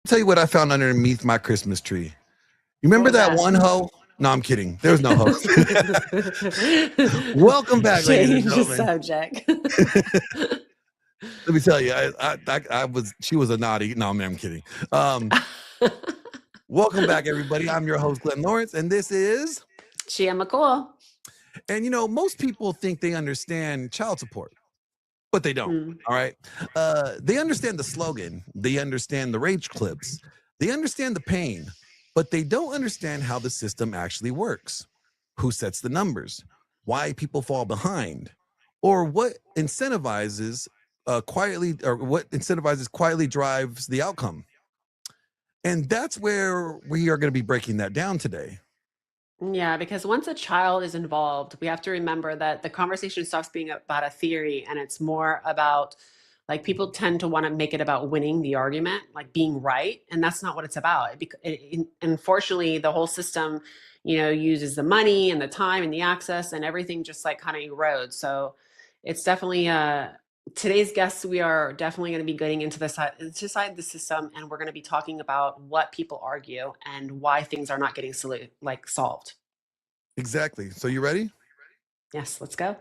Tell you what I found underneath my Christmas tree. You What remember was that that? one hoe? No, I'm kidding. There's no hoe. Welcome back, ladies and Change the gentlemen. subject. Let me tell you, she was a naughty. No, man, I'm kidding. Welcome back, everybody. I'm your host, Glenn Lawrence, and this is. Shah McCool. And most people think they understand child support, but they don't. Mm. All right. They understand the slogan, they understand the rage clips, they understand the pain, but they don't understand how the system actually works. Who sets the numbers? Why people fall behind? Or what incentivizes quietly drives the outcome. And that's where we are going to be breaking that down today. Yeah, because once a child is involved, we have to remember that the conversation stops being about a theory and it's more about, like, people tend to want to make it about winning the argument, like being right. And that's not what it's about. Unfortunately, the whole system, uses the money and the time and the access and everything just like kind of erodes. So it's definitely today's guests, we are definitely going to be getting into inside the system, and we're going to be talking about what people argue and why things are not getting solved. Exactly. So you ready? Yes, let's go.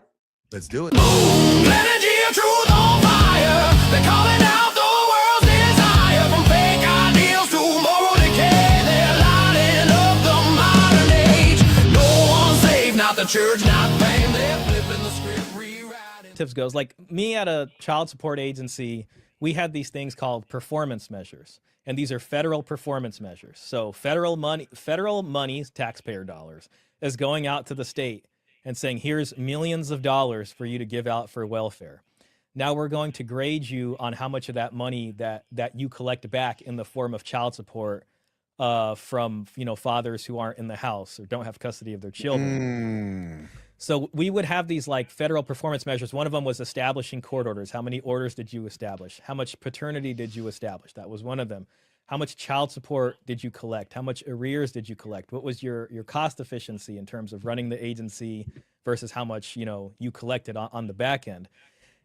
Let's do it. Energy of truth on fire. They're calling out the world's desire. From fake ideals to moral decay, they're lighting up the modern age. No one's safe, not the church, not fame. They're flipping the script, rewriting. Tips goes like me at a child support agency. We had these things called performance measures, and these are federal performance measures. So federal money, taxpayer dollars, is going out to the state and saying, here's millions of dollars for you to give out for welfare. Now we're going to grade you on how much of that money that you collect back in the form of child support from fathers who aren't in the house or don't have custody of their children. So we would have these like federal performance measures. One of them was establishing court orders. How many orders did you establish? How much paternity did you establish? That was one of them. How much child support did you collect? How much arrears did you collect? What was your cost efficiency in terms of running the agency versus how much you collected on the back end?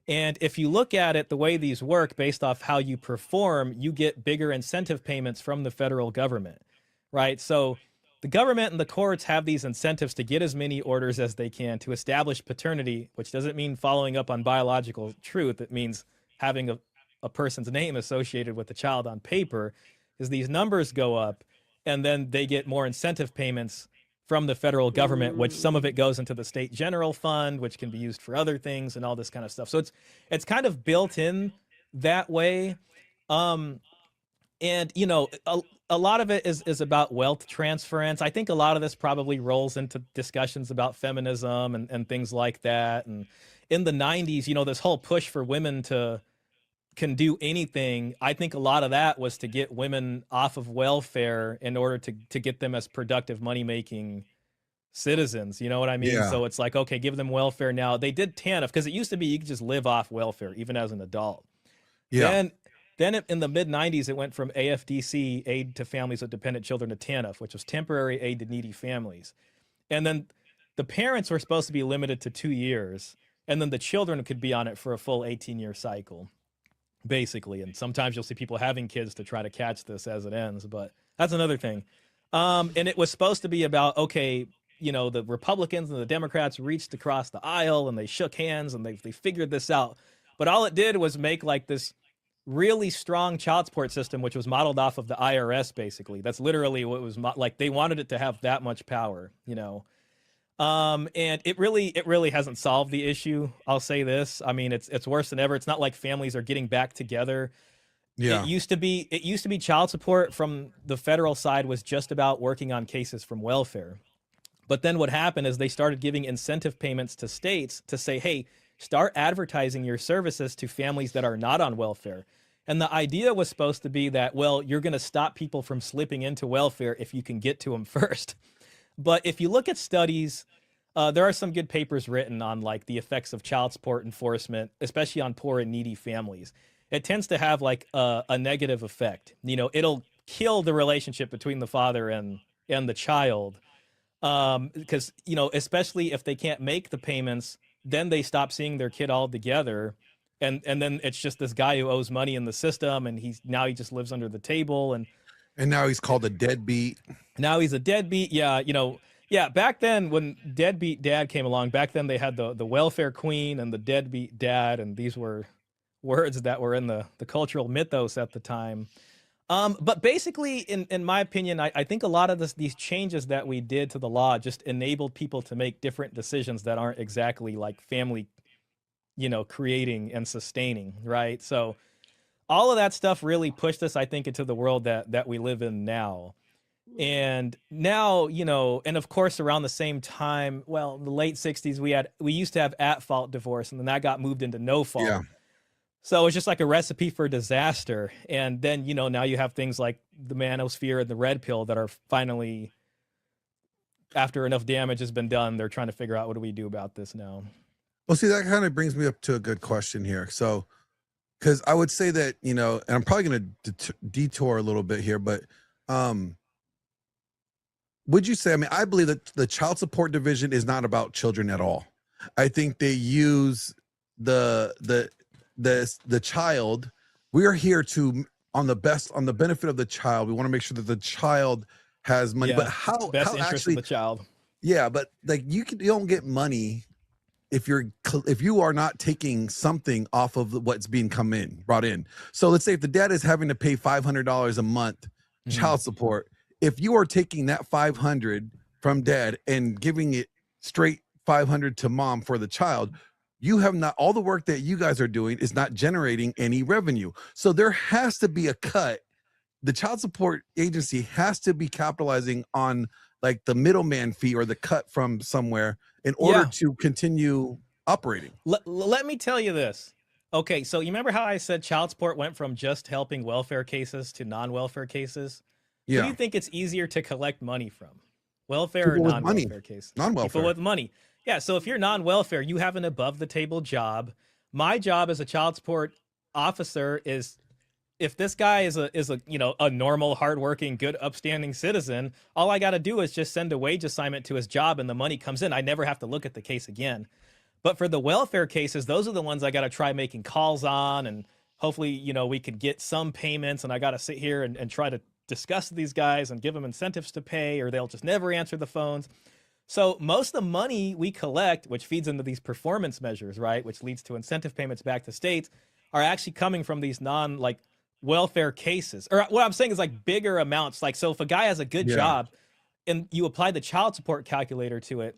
And if you look at it, the way these work based off how you perform, you get bigger incentive payments from the federal government, right? So the government and the courts have these incentives to get as many orders as they can to establish paternity, which doesn't mean following up on biological truth. It means having a person's name associated with the child on paper, is these numbers go up and then they get more incentive payments from the federal government, which some of it goes into the state general fund, which can be used for other things and all this kind of stuff. So it's kind of built in that way. And a lot of it is about wealth transference. I think a lot of this probably rolls into discussions about feminism and things like that. And in the 90s, this whole push for women can do anything. I think a lot of that was to get women off of welfare in order to get them as productive money-making citizens. You know what I mean? Yeah. So it's like, okay, give them welfare now. They did TANF because it used to be you could just live off welfare even as an adult. Yeah. Then in the mid-90s, it went from AFDC, Aid to Families with Dependent Children, to TANF, which was Temporary Aid to Needy Families. And then the parents were supposed to be limited to 2 years, and then the children could be on it for a full 18-year cycle, basically. And sometimes you'll see people having kids to try to catch this as it ends, but that's another thing. And it was supposed to be about, okay, the Republicans and the Democrats reached across the aisle and they shook hands and they figured this out. But all it did was make like this really strong child support system, which was modeled off of the IRS, basically. That's literally what it was like. They wanted it to have that much power, and it really hasn't solved the issue. I'll say this. I mean, it's worse than ever. It's not like families are getting back together. Yeah. It used to be child support from the federal side was just about working on cases from welfare. But then what happened is they started giving incentive payments to states to say, hey, start advertising your services to families that are not on welfare. And the idea was supposed to be that, well, you're going to stop people from slipping into welfare if you can get to them first. But if you look at studies, there are some good papers written on like the effects of child support enforcement, especially on poor and needy families. It tends to have like a negative effect. It'll kill the relationship between the father and the child. Because, especially if they can't make the payments, then they stop seeing their kid altogether. and then it's just this guy who owes money in the system, and he just lives under the table, and now he's called a deadbeat. now he's a deadbeat. Yeah, yeah. Back then, when deadbeat dad came along, back then they had the welfare queen and the deadbeat dad, and these were words that were in the cultural mythos at the time. But basically, in my opinion, I think a lot of these changes that we did to the law just enabled people to make different decisions that aren't exactly like family, creating and sustaining, right? So all of that stuff really pushed us, I think, into the world that we live in now. And now, and of course, around the same time, well, in the late 60s, we used to have at-fault divorce, and then that got moved into no-fault. Yeah. So it's just like a recipe for disaster. And then, now you have things like the manosphere and the red pill that are finally, after enough damage has been done, they're trying to figure out what do we do about this now. Well, see, that kind of brings me up to a good question here. So, because I would say that, and I'm probably going to detour a little bit here, but would you say, I believe that the child support division is not about children at all. I think they use the child. We are here to on the benefit of the child. We want to make sure that the child has money. Yeah, but how best how interest actually of the child. Yeah, but like you don't get money if you are not taking something off of what's being brought in. So let's say if the dad is having to pay $500 a month child support, if you are taking that 500 from dad and giving it straight 500 to mom for the child, you have not, all the work that you guys are doing is not generating any revenue. So there has to be a cut. The child support agency has to be capitalizing on like the middleman fee or the cut from somewhere in order to continue operating. Let me tell you this. Okay, so you remember how I said child support went from just helping welfare cases to non-welfare cases? Yeah. Who do you think it's easier to collect money from? Welfare or non-welfare cases? Non-welfare. People with money. Yeah, so if you're non-welfare, you have an above-the-table job. My job as a child support officer is, if this guy is a normal, hardworking, good, upstanding citizen, all I got to do is just send a wage assignment to his job, and the money comes in. I never have to look at the case again. But for the welfare cases, those are the ones I got to try making calls on, and hopefully, we could get some payments, and I got to sit here and try to discuss with these guys and give them incentives to pay, or they'll just never answer the phones. So most of the money we collect, which feeds into these performance measures, right, which leads to incentive payments back to states, are actually coming from these welfare cases. Or what I'm saying is like bigger amounts. Like, so if a guy has a good job and you apply the child support calculator to it,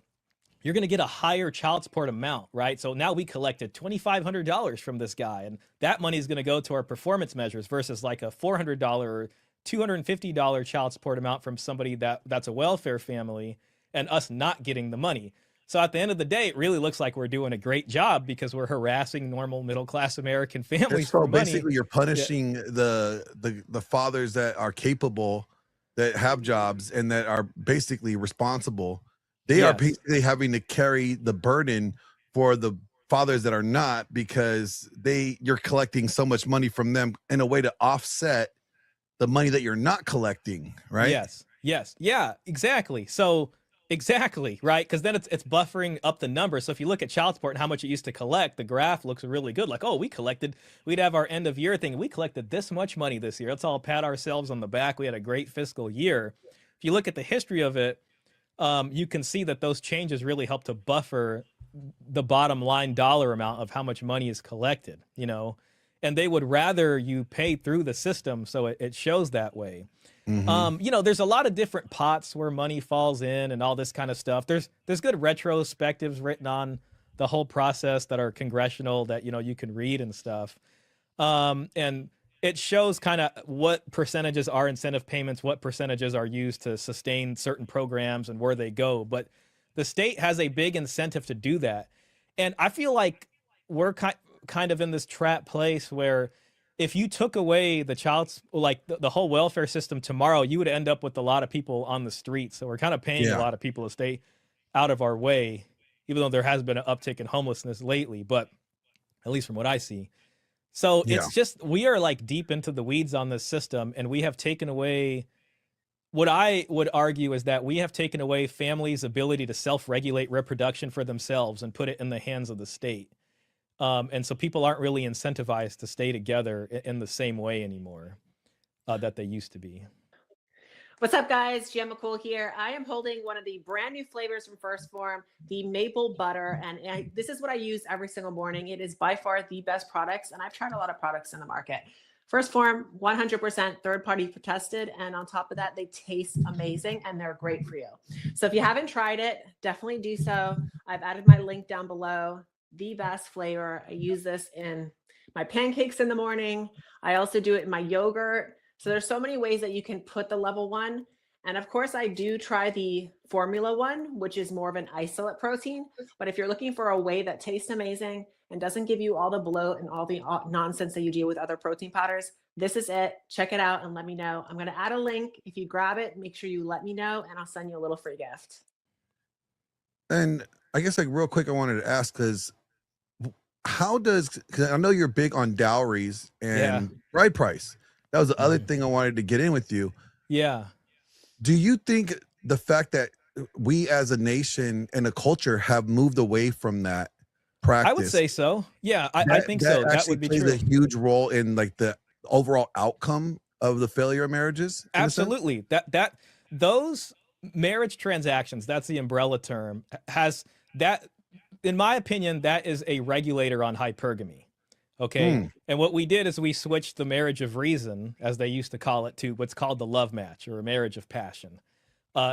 you're going to get a higher child support amount, right? So now we collected $2,500 from this guy, and that money is going to go to our performance measures versus like a $400 or $250 child support amount from somebody that's a welfare family, and us not getting the money. So at the end of the day, it really looks like we're doing a great job because we're harassing normal middle-class American families for money. Basically, you're punishing the fathers that are capable, that have jobs, and that are basically responsible. They are basically having to carry the burden for the fathers that are not, because you're collecting so much money from them in a way to offset the money that you're not collecting, right? Yes. Yeah, exactly. So exactly, right? Because then it's buffering up the numbers. So if you look at child support and how much it used to collect, the graph looks really good. Like, oh, we'd have our end of year thing. We collected this much money this year. Let's all pat ourselves on the back. We had a great fiscal year. If you look at the history of it, you can see that those changes really help to buffer the bottom line dollar amount of how much money is collected, and they would rather you pay through the system. So it shows that way. There's a lot of different pots where money falls in and all this kind of stuff. There's good retrospectives written on the whole process that are congressional that, you can read and stuff. And it shows kind of what percentages are incentive payments, what percentages are used to sustain certain programs and where they go. But the state has a big incentive to do that. And I feel like we're kind of in this trap place where if you took away the the whole welfare system tomorrow, you would end up with a lot of people on the streets. So we're kind of paying a lot of people to stay out of our way, even though there has been an uptick in homelessness lately, but at least from what I see. So it's just, we are like deep into the weeds on this system, and we have taken away, what I would argue is that we have taken away families' ability to self-regulate reproduction for themselves and put it in the hands of the state. And so people aren't really incentivized to stay together in the same way anymore that they used to be. What's up, guys? Jen McCool here. I am holding one of the brand new flavors from First Form, the maple butter. And this is what I use every single morning. It is by far the best products. And I've tried a lot of products in the market. First Form, 100% third-party tested. And on top of that, they taste amazing and they're great for you. So if you haven't tried it, definitely do so. I've added my link down below. The best flavor. I use this in my pancakes in the morning. I also do it in my yogurt. So there's so many ways that you can put the level 1. And of course, I do try the formula 1, which is more of an isolate protein. But if you're looking for a way that tastes amazing and doesn't give you all the bloat and all the nonsense that you deal with other protein powders, this is it. Check it out and let me know. I'm going to add a link. If you grab it, make sure you let me know and I'll send you a little free gift. And I guess like real quick, I wanted to ask, because I know you're big on dowries and bride price. That was the other thing I wanted to get in with you. Yeah. Do you think the fact that we as a nation and a culture have moved away from that practice? I would say so. Yeah, I think so. That would be plays true. a huge role in like the overall outcome of the failure of marriages. Absolutely. Those marriage transactions, that's the umbrella term, has that, in my opinion, that is a regulator on hypergamy. Okay. And what we did is we switched the marriage of reason, as they used to call it, to what's called the love match or a marriage of passion.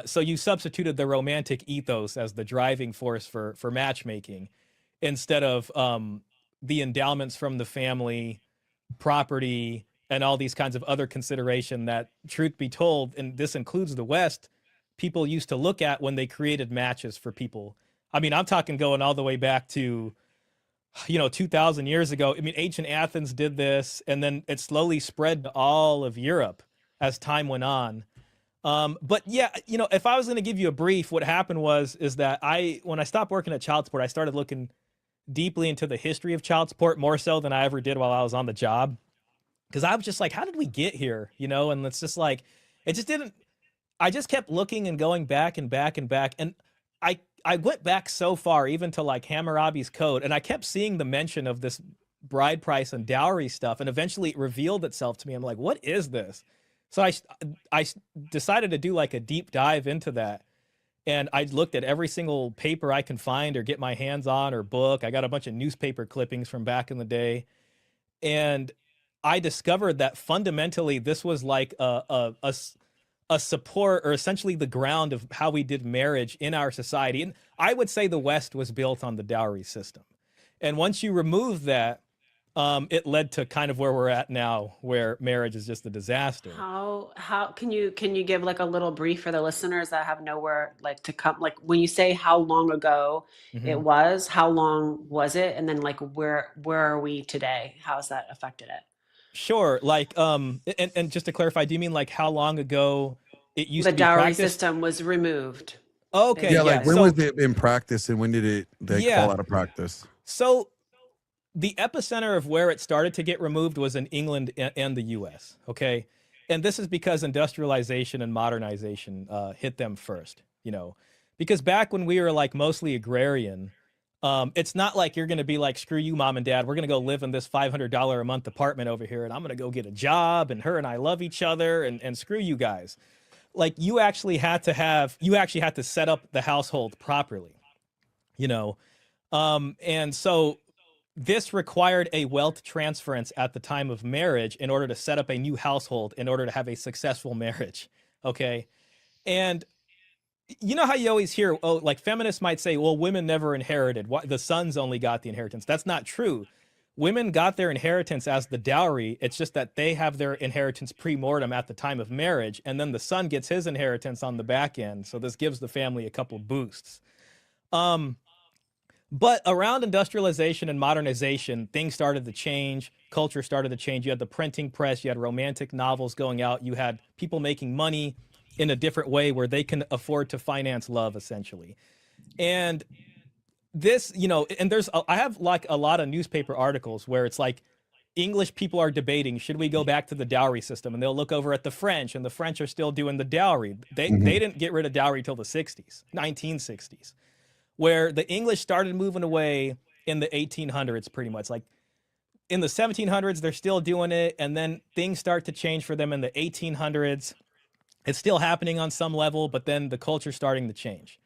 So you substituted the romantic ethos as the driving force for matchmaking instead of the endowments from the family, property, and all these kinds of other consideration that, truth be told, and this includes the West, people used to look at when they created matches for people. I mean, I'm talking going all the way back to 2,000 years ago. I mean, ancient Athens did this, and then it slowly spread to all of Europe as time went on. But yeah, if I was going to give you a brief, what happened is that when I stopped working at child support, I started looking deeply into the history of child support, more so than I ever did while I was on the job. Because I was just like, how did we get here? And it's just like, it just didn't, I just kept looking and going back and back and back. And I went back so far, even to like Hammurabi's Code, and I kept seeing the mention of this bride price and dowry stuff. And eventually it revealed itself to me. I'm like, what is this? So I decided to do like a deep dive into that. And I looked at every single paper I can find or get my hands on or book. I got a bunch of newspaper clippings from back in the day. And I discovered that fundamentally this was like a support, or essentially the ground of how we did marriage in our society. And I would say the West was built on the dowry system. And once you remove that, it led to kind of where we're at now, where marriage is just a disaster. How can you give like a little brief for the listeners that have nowhere like to come? Like when you say how long ago it was, how long was it? And then like where are we today? How has that affected it? Sure. Like, and just to clarify, do you mean like how long ago it used to be the dowry practiced? system was removed? Okay. Yeah, like when was it in practice and when did it fall out of practice? So the epicenter of where it started to get removed was in England and the US. Okay. And this is because industrialization and modernization hit them first, because back when we were like mostly agrarian, it's not like you're going to be like, screw you, mom and dad, we're going to go live in this $500 a month apartment over here, and I'm going to go get a job, and her and I love each other, and screw you guys. Like you actually had to set up the household properly, and so this required a wealth transference at the time of marriage in order to set up a new household, in order to have a successful marriage. Okay. And you know how you always hear, like feminists might say, well, women never inherited. The sons only got the inheritance. That's not true. Women got their inheritance as the dowry. It's just that they have their inheritance pre-mortem at the time of marriage, and then the son gets his inheritance on the back end. So this gives the family a couple boosts. But around industrialization and modernization, things started to change. Culture started to change. You had the printing press. You had romantic novels going out. You had people making money in a different way where they can afford to finance love, essentially. And this, and I have like a lot of newspaper articles where it's like English people are debating, should we go back to the dowry system? And they'll look over at the French, and the French are still doing the dowry. They didn't get rid of dowry till the 1960s, where the English started moving away in the 1800s, pretty much. Like in the 1700s, they're still doing it. And then things start to change for them in the 1800s. It's still happening on some level, but then the culture's starting to change.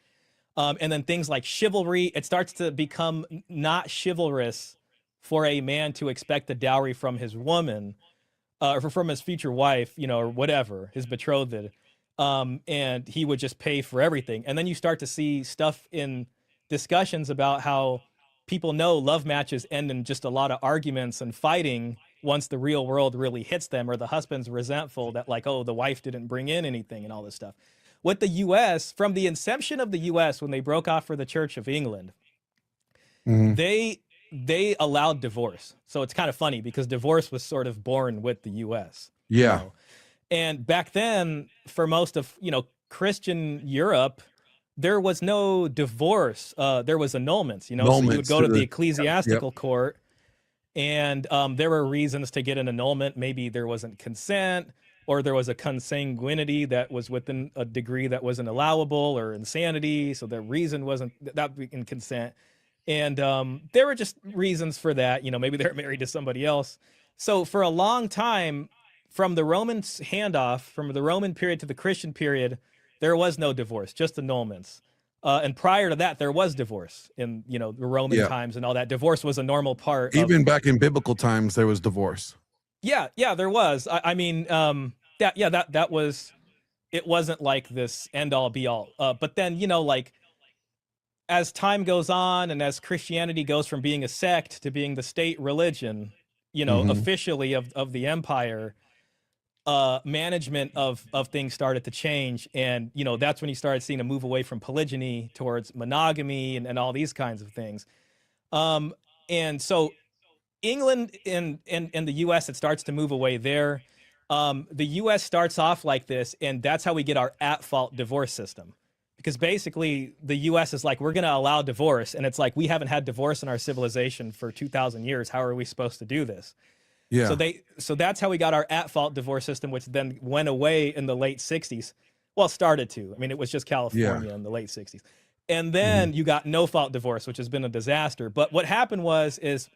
And then things like chivalry, it starts to become not chivalrous for a man to expect a dowry from his woman, or from his future wife, you know, or whatever, his betrothed. And he would just pay for everything. And then you start to see stuff in discussions about how people know love matches end in just a lot of arguments and fighting once the real world really hits them, or the husband's resentful that like, oh, the wife didn't bring in anything and all this stuff. With the U.S., from the inception of the U.S., when they broke off for the Church of England, they allowed divorce. So it's kind of funny because divorce was sort of born with the U.S. Yeah. You know? And back then, for most of, you know, Christian Europe, there was no divorce. There was annulments, you know, so you would go to the ecclesiastical court, and there were reasons to get an annulment. Maybe there wasn't consent, or there was a consanguinity that was within a degree that wasn't allowable, or insanity. So the reason wasn't that in consent. And there were just reasons for that. You know, maybe they're married to somebody else. So for a long time, from the Roman handoff, from the Roman period to the Christian period, there was no divorce, just annulments. And prior to that, there was divorce in, you know, the Roman times and all that. Divorce was a normal part. Even back in biblical times, there was divorce. Yeah, there was. I mean, that was, it wasn't like this end all be all. But then, you know, like as time goes on and as Christianity goes from being a sect to being the state religion, you know, officially of the empire, management of things started to change. And, you know, that's when you started seeing a move away from polygyny towards monogamy and all these kinds of things. And so England and the US, it starts to move away there. The US starts off like this, and that's how we get our at-fault divorce system. Because basically the US is like, we're going to allow divorce. And it's like, we haven't had divorce in our civilization for 2,000 years. How are we supposed to do this? Yeah. So that's how we got our at-fault divorce system, which then went away in the late 60s. Well, started to. I mean, it was just California in the late 60s. And then you got no-fault divorce, which has been a disaster. But what happened is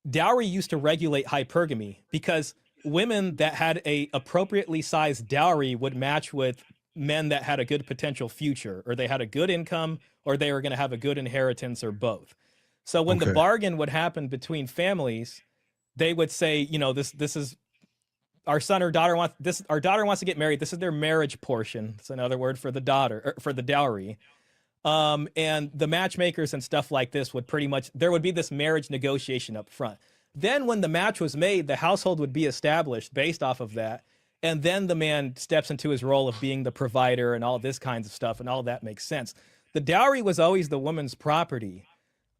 dowry used to regulate hypergamy, because women that had a appropriately sized dowry would match with men that had a good potential future, or they had a good income, or they were going to have a good inheritance, or both. So when the bargain would happen between families, they would say, you know, this is our son or daughter wants this. Our daughter wants to get married. This is their marriage portion. It's another word for the daughter, or for the dowry. And the matchmakers and stuff like this would pretty much, there would be this marriage negotiation up front. Then when the match was made, the household would be established based off of that. And then the man steps into his role of being the provider and all this kinds of stuff. And all that makes sense. The dowry was always the woman's property.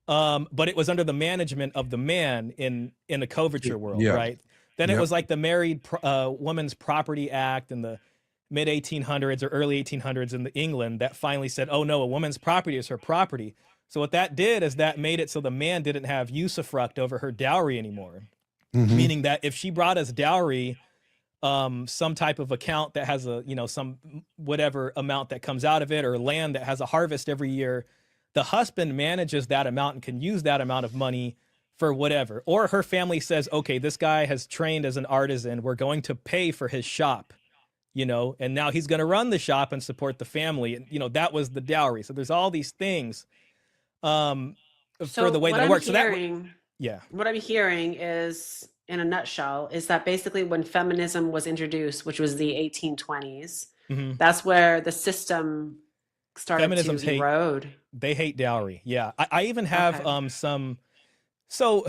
But it was under the management of the man in a coverture world, right? Then it was like the Married Woman's Property Act in the mid 1800s or early 1800s in England that finally said, oh no, a woman's property is her property. So what that did is that made it so the man didn't have usufruct over her dowry anymore. Meaning that if she brought as dowry some type of account that has a, you know, some whatever amount that comes out of it, or land that has a harvest every year, the husband manages that amount and can use that amount of money for whatever. Or her family says, okay, this guy has trained as an artisan, we're going to pay for his shop, you know, and now he's going to run the shop and support the family. And, you know, that was the dowry. So there's all these things for the way that it works. What I'm hearing is, in a nutshell, is that basically when feminism was introduced, which was the 1820s, that's where the system started to erode. They hate dowry. Yeah. I even have some. So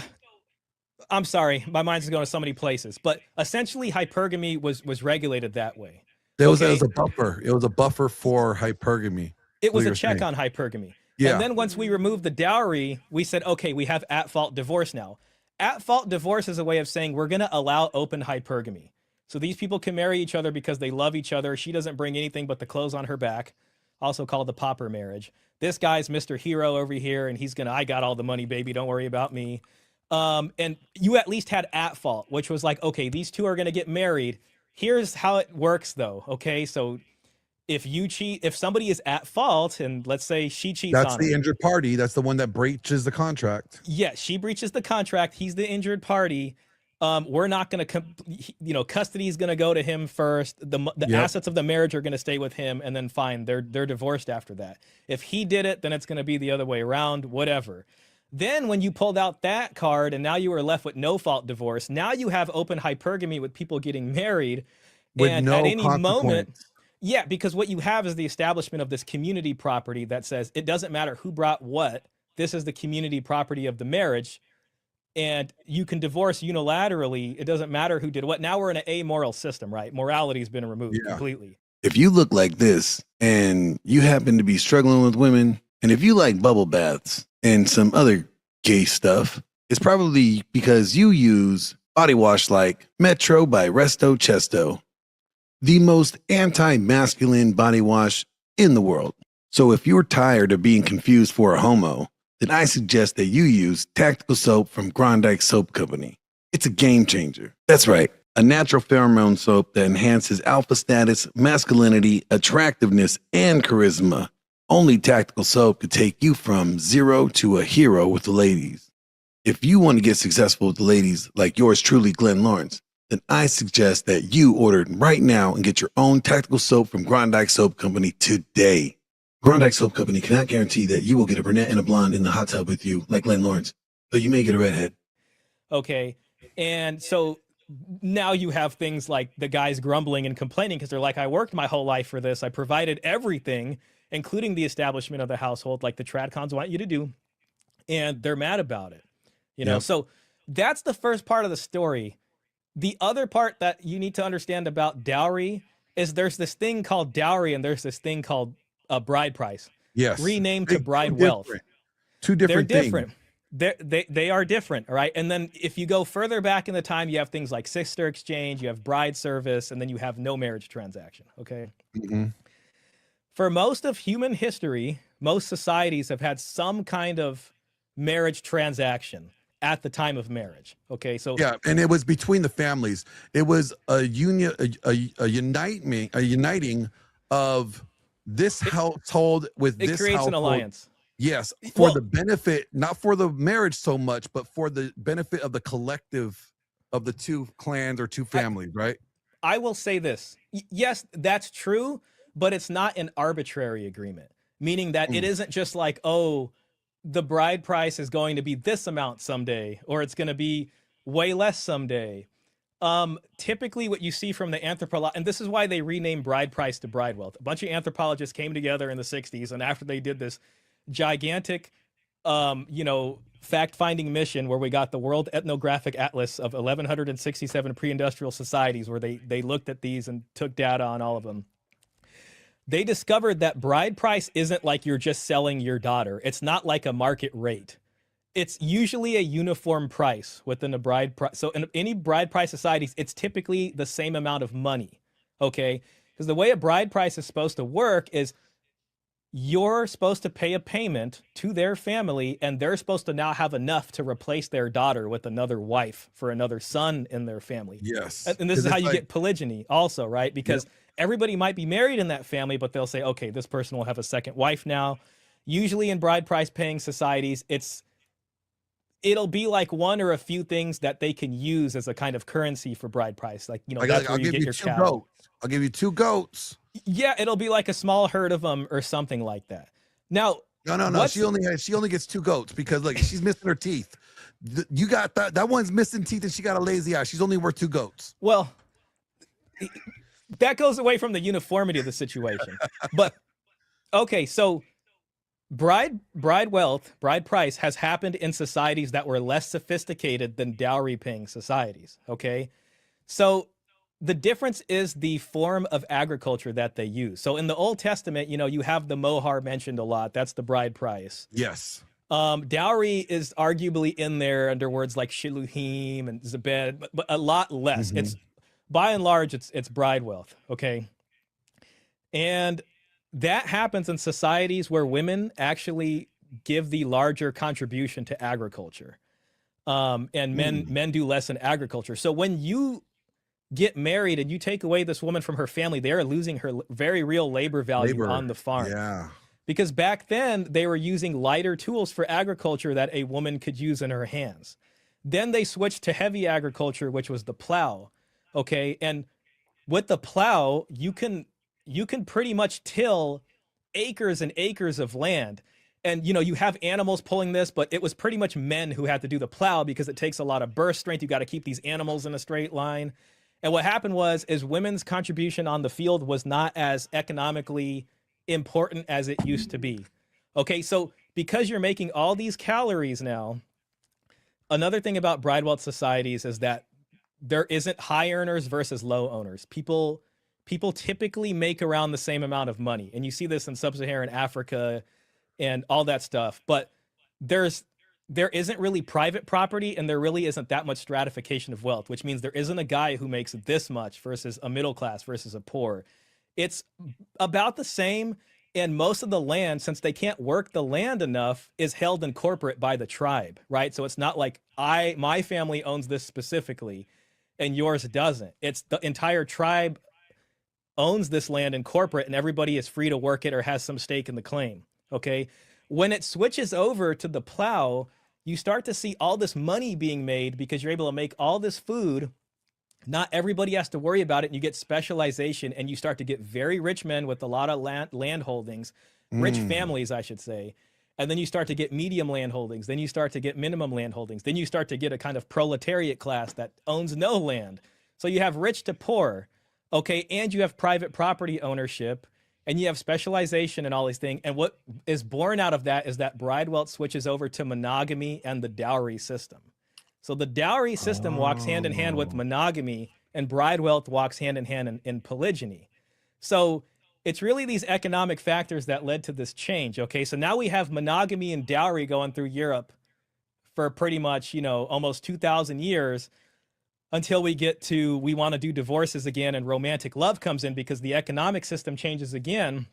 I'm sorry, my mind's going to so many places, but essentially hypergamy was regulated that way. It was a buffer. It was a buffer for hypergamy. It was a check on hypergamy. Yeah. And then once we removed the dowry, we said, okay, we have at-fault divorce now. At-fault divorce is a way of saying we're going to allow open hypergamy. So these people can marry each other because they love each other. She doesn't bring anything but the clothes on her back, also called the pauper marriage. This guy's Mr. Hero over here, and he's going to, I got all the money, baby, don't worry about me. And you at least had at-fault, which was like, okay, these two are going to get married. Here's how it works, though, okay? So if you cheat, if somebody is at fault, and let's say she cheats That's on the him, injured party. That's the one that breaches the contract. yeah, she breaches the contract. He's the injured party. We're not going to, custody is going to go to him first. The Yep. assets of the marriage are going to stay with him, and then fine, they're divorced after that. If he did it, then it's going to be the other way around. Whatever. Then when you pulled out that card, and now you were left with no fault divorce. Now you have open hypergamy with people getting married, With and no at any moment. consequence. Yeah, because what you have is the establishment of this community property that says it doesn't matter who brought what. This is the community property of the marriage, and you can divorce unilaterally. It doesn't matter who did what. Now we're in an amoral system, right? Morality has been removed completely. If you look like this and you happen to be struggling with women, and if you like bubble baths and some other gay stuff, it's probably because you use body wash like Metro by Resto Chesto, the most anti-masculine body wash in the world. So if you're tired of being confused for a homo, then I suggest that you use Tactical Soap from Grondike Soap Company. It's a game changer. That's right, a natural pheromone soap that enhances alpha status, masculinity, attractiveness, and charisma. Only Tactical Soap could take you from zero to a hero with the ladies. If you want to get successful with the ladies like yours truly, Glenn Lawrence, then I suggest that you order right now and get your own Tactical Soap from Grondike Soap Company today. Grondike Soap Company cannot guarantee that you will get a brunette and a blonde in the hot tub with you like Glenn Lawrence, but you may get a redhead. Okay. And so now you have things like the guys grumbling and complaining because they're like, I worked my whole life for this. I provided everything, including the establishment of the household, like the tradcons want you to do. And they're mad about it. So that's the first part of the story. The other part that you need to understand about dowry is there's this thing called dowry and there's this thing called a bride price. Yes. Renamed to bride wealth. Two different They're things. different. They are different, all right? And then if you go further back in the time, you have things like sister exchange, you have bride service, and then you have no marriage transaction, okay? Mm-hmm. For most of human history, most societies have had some kind of marriage transaction at the time of marriage. Okay, so yeah, and it was between the families. It was a union, a uniting of this household with it this creates household. an alliance. Yes, for the benefit, not for the marriage so much, but for the benefit of the collective of the two clans or two families, right? I will say this. Yes, that's true, but it's not an arbitrary agreement, meaning that it isn't just like, oh, the bride price is going to be this amount someday, or it's going to be way less someday. Typically what you see from the and this is why they renamed bride price to bride wealth. A bunch of anthropologists came together in the 60s, and after they did this gigantic, fact-finding mission where we got the World Ethnographic Atlas of 1,167 pre-industrial societies, where they looked at these and took data on all of them. They discovered that bride price isn't like you're just selling your daughter. It's not like a market rate. It's usually a uniform price within a bride price. So in any bride price societies, it's typically the same amount of money, okay? Because the way a bride price is supposed to work is you're supposed to pay a payment to their family, and they're supposed to now have enough to replace their daughter with another wife for another son in their family. Yes. And this is how you get polygyny also, right? Because everybody might be married in that family, but they'll say, okay, this person will have a second wife now. Usually in bride price paying societies, it'll be like one or a few things that they can use as a kind of currency for bride price. Like, that's where you get your cow. Goats. I'll give you 2 goats. Yeah, it'll be like a small herd of them or something like that. Now, no. She only gets 2 goats because look, she's missing her teeth. You got that one's missing teeth and she got a lazy eye. She's only worth 2 goats. Well, that goes away from the uniformity of the situation. But okay, so bride wealth, bride price has happened in societies that were less sophisticated than dowry paying societies. Okay, so the difference is the form of agriculture that they use. So in the Old Testament, you have the mohar mentioned a lot. That's the bride price. Yes. Dowry is arguably in there under words like shiluhim and zebed, but a lot less. Mm-hmm. It's by and large, it's bride wealth. Okay. And that happens in societies where women actually give the larger contribution to agriculture. And men do less in agriculture. So when you get married and you take away this woman from her family, they are losing her very real labor value on the farm. Yeah. Because back then they were using lighter tools for agriculture that a woman could use in her hands. Then they switched to heavy agriculture, which was the plow. Okay. And with the plow, you can pretty much till acres and acres of land. And you have animals pulling this, but it was pretty much men who had to do the plow because it takes a lot of burst strength. You got to keep these animals in a straight line. And what happened is women's contribution on the field was not as economically important as it used to be. Okay, so because you're making all these calories now, another thing about bride wealth societies is that there isn't high earners versus low owners. People typically make around the same amount of money. And you see this in sub-Saharan Africa and all that stuff. But there isn't really private property, and there really isn't that much stratification of wealth, which means there isn't a guy who makes this much versus a middle class versus a poor. It's about the same. And most of the land, since they can't work the land enough, is held in corporate by the tribe, right? So it's not like my family owns this specifically and yours doesn't. It's the entire tribe owns this land in corporate, and everybody is free to work it or has some stake in the claim. Okay. When it switches over to the plow, you start to see all this money being made because you're able to make all this food. Not everybody has to worry about it. And you get specialization, and you start to get very rich men with a lot of land holdings, rich families, I should say. And then you start to get medium land holdings. Then you start to get minimum land holdings. Then you start to get a kind of proletariat class that owns no land. So you have rich to poor. Okay. And you have private property ownership, and you have specialization and all these things. And what is born out of that is that bride wealth switches over to monogamy and the dowry system. So the dowry system walks hand in hand with monogamy, and bride wealth walks hand in hand in polygyny. So it's really these economic factors that led to this change. Okay. So now we have monogamy and dowry going through Europe for pretty much, almost 2,000 years, until we want to do divorces again, and romantic love comes in because the economic system changes again,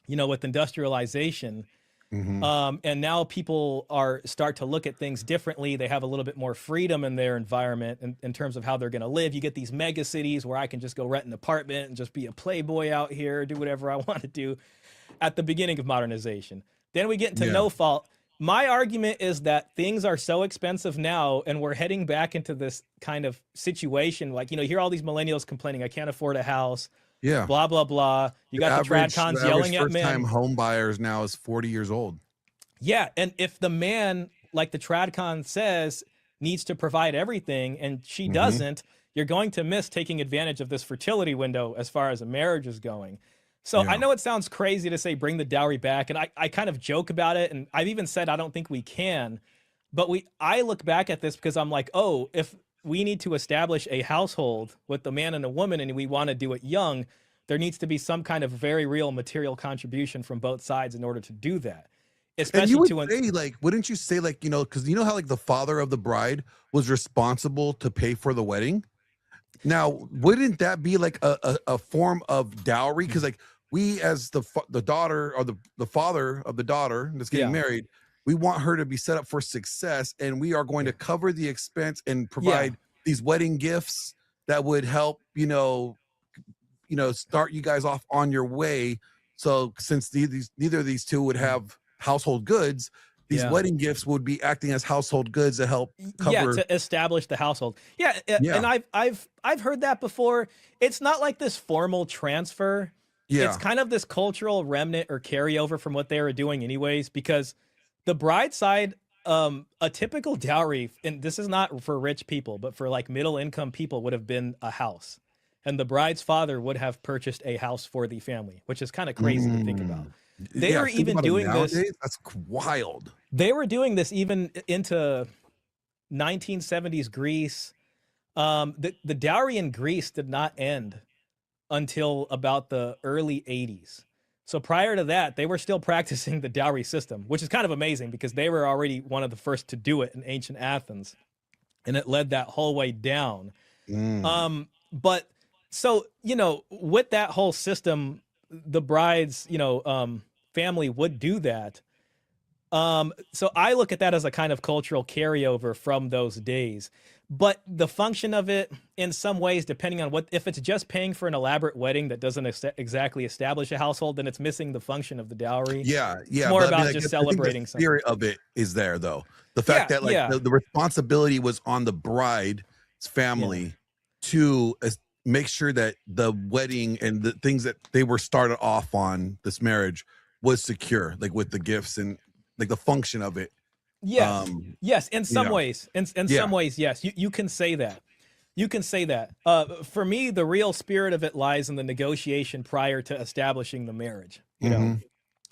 with industrialization. And now people start to look at things differently. They have a little bit more freedom in their environment in terms of how they're going to live. You get these mega cities where I can just go rent an apartment and just be a playboy out here, do whatever I want to do at the beginning of modernization. Then we get into no fault. My argument is that things are so expensive now, and we're heading back into this kind of situation. Like, you hear all these millennials complaining, I can't afford a house. Yeah. Blah, blah, blah. You got the trad cons yelling at men. First-time home buyers now is 40 years old. Yeah. And if the man, like the trad con says, needs to provide everything and she doesn't, you're going to miss taking advantage of this fertility window as far as a marriage is going. So I know it sounds crazy to say bring the dowry back, and I kind of joke about it, and I've even said I don't think we can, but I look back at this because I'm like, oh, if we need to establish a household with a man and a woman and we want to do it young, there needs to be some kind of very real material contribution from both sides in order to do that. Especially and you would say, wouldn't you say, because how the father of the bride was responsible to pay for the wedding? Now, wouldn't that be like a form of dowry? Because we, as the daughter or the father of the daughter that's getting married, we want her to be set up for success, and we are going to cover the expense and provide these wedding gifts that would help, start you guys off on your way. So since neither of these two would have household goods, these wedding gifts would be acting as household goods to help cover. To establish the household. And I've heard that before. It's not like this formal transfer. It's kind of this cultural remnant or carryover from what they were doing anyways, because the bride side, a typical dowry, and this is not for rich people, but for like middle income people, would have been a house. And the bride's father would have purchased a house for the family, which is kind of crazy to think about. They were even doing this. That's wild. They were doing this even into 1970s Greece. The dowry in Greece did not end until about the early 80s. So prior to that, they were still practicing the dowry system, which is kind of amazing because they were already one of the first to do it in ancient Athens, and it led that whole way down. But so, with that whole system, the bride's, family would do that. So I look at that as a kind of cultural carryover from those days. But the function of it, in some ways, depending on what, if it's just paying for an elaborate wedding that doesn't exactly establish a household, then it's missing the function of the dowry. Yeah, It's yeah. more But I about mean, I just guess I think the celebrating something. spirit of it is there, though. The Yeah, fact that like yeah, the responsibility was on the bride's family to make sure that the wedding and the things that they were started off on this marriage was secure, like with the gifts and like the function of it. yes, yes. In You some know, ways, in yeah. some ways, yes. You can say that. You can say that. For me, the real spirit of it lies in the negotiation prior to establishing the marriage. You know, Mhm.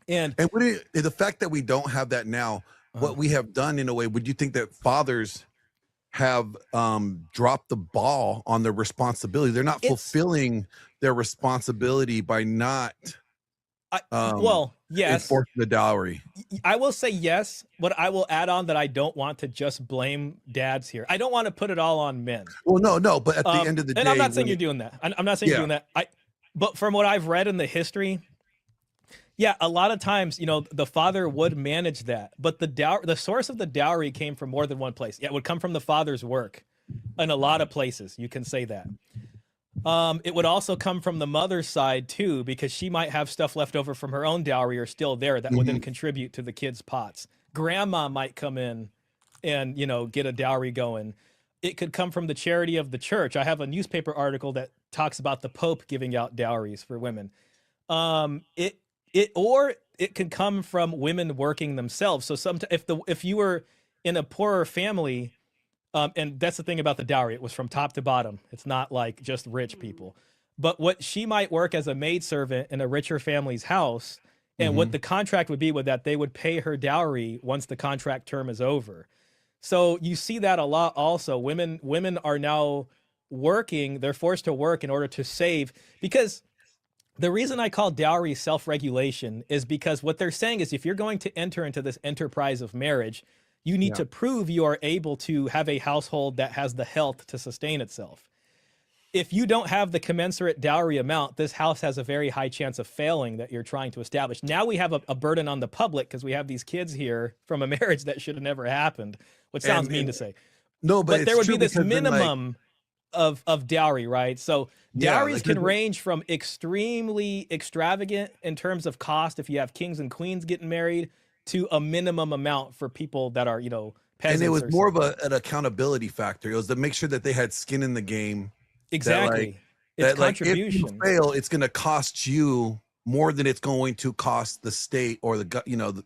and And the fact that we don't have that now, what we have done in a way, would you think that fathers have dropped the ball on their responsibility? They're not it's fulfilling their responsibility by not well, yes. enforcing the dowry. I will say yes, but I will add on that I don't want to just blame dads here. I don't want to put it all on men. Well, no, but at the end of the And day, I'm not saying when you're doing that. I'm not saying you're doing that. But from what I've read in the history, yeah, a lot of times, you know, the father would manage that, but the source of the dowry came from more than one place. Yeah, it would come from the father's work in a lot of places. You can say that. It would also come from the mother's side too, because she might have stuff left over from her own dowry or still there that would then contribute to the kids' pots. Grandma might come in and, you know, get a dowry going. It could come from the charity of the church. I have a newspaper article that talks about the Pope giving out dowries for women. It could come from women working themselves. So if you were in a poorer family, and that's the thing about the dowry, it was from top to bottom. It's not like just rich people. But what she might work as a maidservant in a richer family's house, and what the contract would be with that, they would pay her dowry once the contract term is over. So you see that a lot also. Women are now working, they're forced to work in order to save, because the reason I call dowry self-regulation is because what they're saying is if you're going to enter into this enterprise of marriage, you need to prove you are able to have a household that has the health to sustain itself. If you don't have the commensurate dowry amount, this house has a very high chance of failing that you're trying to establish. Now we have a burden on the public because we have these kids here from a marriage that should have never happened, which sounds mean to say. No, but there would be this minimum of dowry, right? So dowries can range from extremely extravagant in terms of cost if you have kings and queens getting married, to a minimum amount for people that are, you know, peasants. And it was more of an accountability factor. It was to make sure that they had skin in the game. Exactly. It's contribution. If you fail, it's going to cost you more than it's going to cost the state or the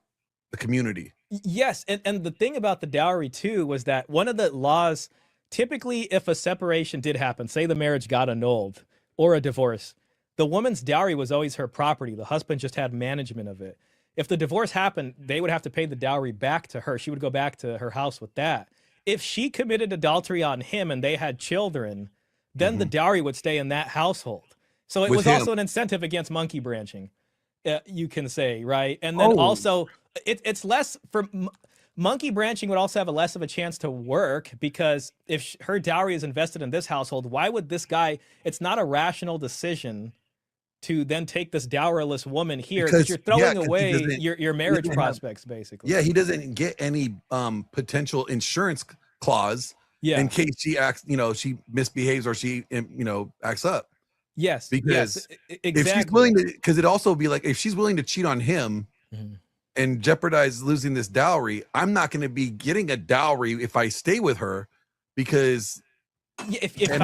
community. Yes, and the thing about the dowry too was that one of the laws, typically if a separation did happen, say the marriage got annulled or a divorce, the woman's dowry was always her property. The husband just had management of it. If the divorce happened, they would have to pay the dowry back to her. She would go back to her house with that. If she committed adultery on him and they had children, then the dowry would stay in that household. So it was also an incentive against monkey branching, you can say, right? And then also, it's less for monkey branching would also have a less of a chance to work, because if her dowry is invested in this household, why would this guy? It's not a rational decision to then take this dowerless woman here, because you're throwing away your marriage prospects, basically. Yeah, he doesn't get any potential insurance clause in case she acts, she misbehaves or she, acts up. Yes, because exactly. If she's willing to, because it'd also be like, if she's willing to cheat on him and jeopardize losing this dowry, I'm not going to be getting a dowry if I stay with her, because if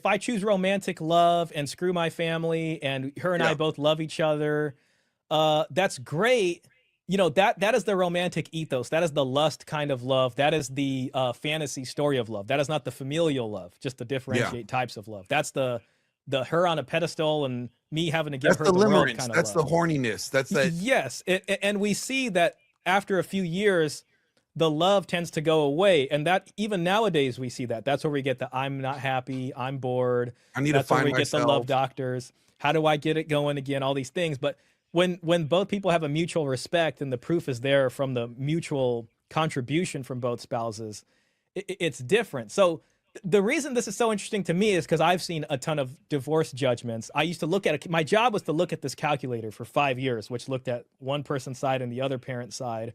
I choose romantic love and screw my family and her and I both love each other, that's great. You know, that is the romantic ethos. That is the lust kind of love. That is the fantasy story of love. That is not the familial love, just to differentiate types of love. That's the her on a pedestal and me having to give her the world kind of That's love. the horniness. That's that. Yes. And we see that after a few years, the love tends to go away. And that even nowadays we see that. That's where we get the I'm not happy, I'm bored. I need to find where we myself. get the love doctors. How do I get it going again? All these things. But when both people have a mutual respect and the proof is there from the mutual contribution from both spouses, it's different. So the reason this is so interesting to me is because I've seen a ton of divorce judgments. I used to look at it. My job was to look at this calculator for 5 years, which looked at one person's side and the other parent's side.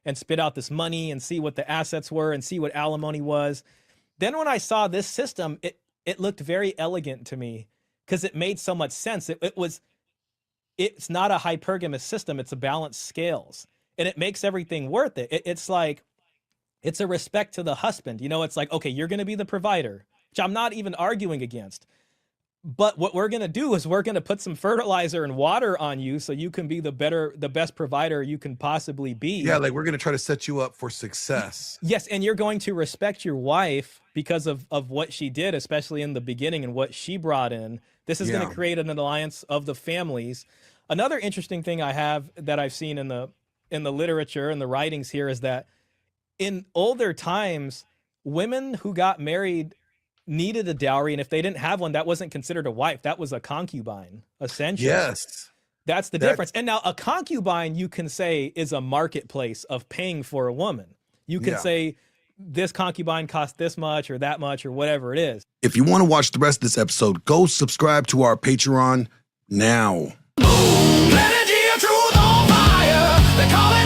and spit out this money and see what the assets were and see what alimony was. Then when I saw this system, it looked very elegant to me because it made so much sense. It's not a hypergamous system. It's a balanced scales, and it makes everything worth it. It's like, it's a respect to the husband. You know, it's like, okay, you're going to be the provider, which I'm not even arguing against. But what we're going to do is we're going to put some fertilizer and water on you so you can be the best provider you can possibly be. Yeah, like we're going to try to set you up for success. Yes, and you're going to respect your wife because of what she did, especially in the beginning and what she brought in. This is going to create an alliance of the families. Another interesting thing that I've seen in the literature and the writings here is that in older times, women who got married needed a dowry, and if they didn't have one, that wasn't considered a wife. That was a concubine, essentially. Yes. That's the difference. And now a concubine, you can say, is a marketplace of paying for a woman. You can say this concubine cost this much or that much or whatever it is. If you want to watch the rest of this episode, go subscribe to our Patreon now. Energy of truth on fire. They call it